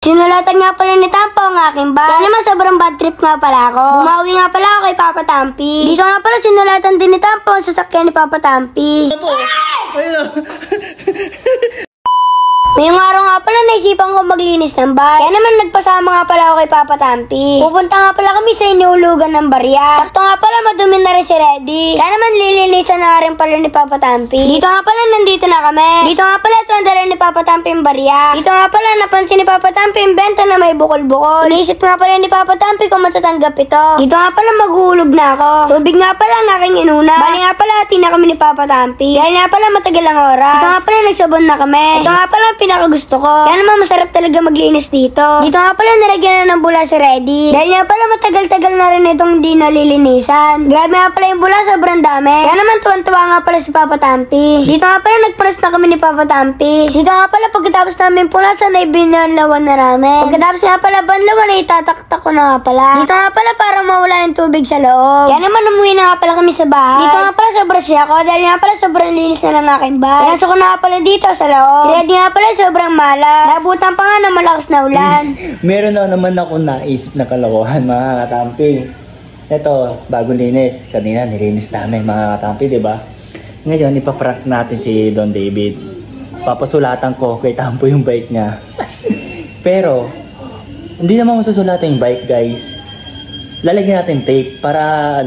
Sinulatan nga pala ni Tampo ang aking bag. Kaya naman sobrang bad trip nga pala ako. Bumawi nga pala ako kay Papa Tampi. Dito nga pala sinulatan din ni Tampo ang sasakyan ni Papa Tampi. Ayun. Ngayong araw nga pala naisipan ko maglinis ng bahay. Kaya naman nagpasama nga pala ako kay Papa Tampi. Pupunta nga pala kami sa inuulugan ng barya. Sakto nga pala madumi na rin si Reddy. Kaya naman lilinisan na rin pala ni Papa Tampi. Dito nga pala nandito na kami. Dito nga pala ito ang dala ni Papa Tampi yung barya. Dito nga pala napansin ni Papa Tampi yung benta na may bukol-bukol. Inisip nga pala ni Papa Tampi kung matatanggap ito. Dito nga pala maghuhulog na ako. Tubig nga pala ang aking inuna. Bali nga pala hati na kami ni Papa Tampi. Dahil nga pala matagal ang oras. Dito nga pala nagsabon na kami. Ito nga pala pinakagusto ko. Kaya naman masarap talaga maglinis dito. Dito nga pala nilagyan na ng bula si Reddy. Dahil nga pala matagal-tagal na rin itong di nalilinisan. Grabe nga pala yung bula, sobrang dami. Kaya naman tuwan-tuwa nga pala si Papa Tampi. Dito nga pala nagparas na kami ni Papa Tampi. Dito nga pala pagkatapos namin punasan ay binanlawan na namin. Pagkatapos nga pala banlawan ay itataktak ko na nga pala. Dito nga pala para mawala yung tubig sa loob. Kaya naman umuwi na nga pala kami sa bahay. Dito nga pala sobrang siya ako dahil nga pala sobrang linis na ng aking bahay. Pinasok ko na nga pala dito sa loob. Si Reddy nga pala sobrang malas. Nabutan pa nga ng malakas na ulan. Meron na naman ako naisip na kalokohan mga katampi. Ito, bagong linis. Kanina nilinis namin mga katampi, di ba? Ngayon, ipaprank natin si Don David. Papasulatan ko kay Tampo yung bike niya. Pero, hindi naman masusulatan yung bike, guys. Lalagyan natin tape para,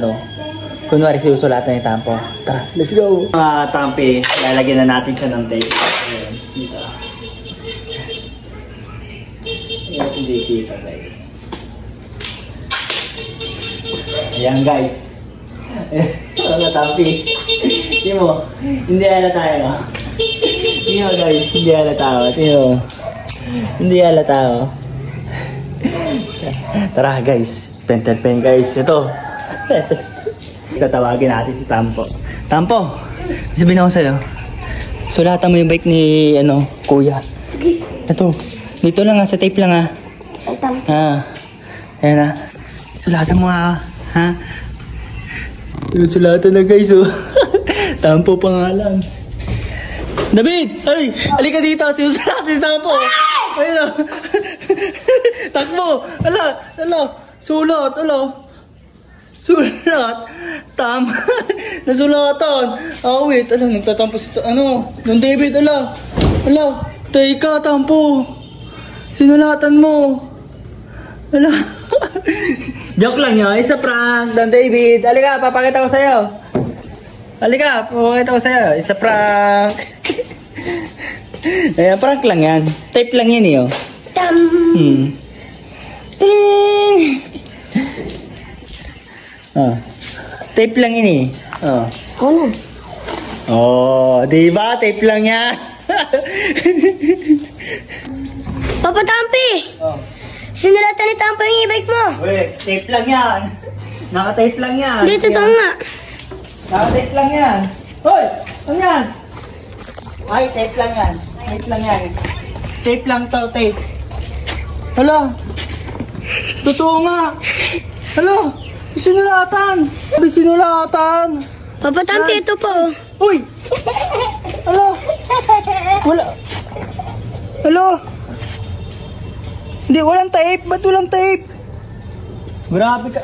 kunwari sinusulatan ni Tampo. Tara, let's go! Mga Tampi, lalagyan na natin siya ng tape. Ayan, dito. Hindi kita, guys. Ayan, guys. Mga Tampi. Tingnan mo, hindi halata tayo. Tingnan mo, guys, hindi halata tayo. Tingnan mo. Hindi halata tayo. Tara, guys. Pen, guys. Ito. Tatawagin natin si Tampo. Tampo, sabihin ako sa'yo. Sulatan mo yung bike ni, kuya. Sige. Ito. Dito lang sa tape lang Ayan na. Sulatan mo ha. Sulatan na guys Tampo pangalan. David! Ay! Halika dito! Sinusulatan si Tampo! Ayun na! Takbo! Sulat! Sulat! Tama! Nasulatan! Wait! Nagtatampo si Don David! Teka, Tampo! Sinulatan mo! Joke lang yun. Isa prank, Don David. Halika, papakita ko sa'yo. Isa prank. Ayan, prank lang yan. Tape lang yan Tam! Tring! Tape lang yan Ako na. Diba? Tape lang yan. Papa Tampi! Sinulatan ni Tampo yung e-bike mo. Wait, tape lang yan. Naka-tape lang yan. Dito to nga. Naka-tape lang yan. Hoy! Ano yan? Ay, tape lang yan. Tape lang to, tape. Hala! Totoo nga! Hala! Sinulatan! Papa Tampi, ito po. Uy! Hala! Hala! Hindi, walang tape. Ba't walang tape? Grabe ka.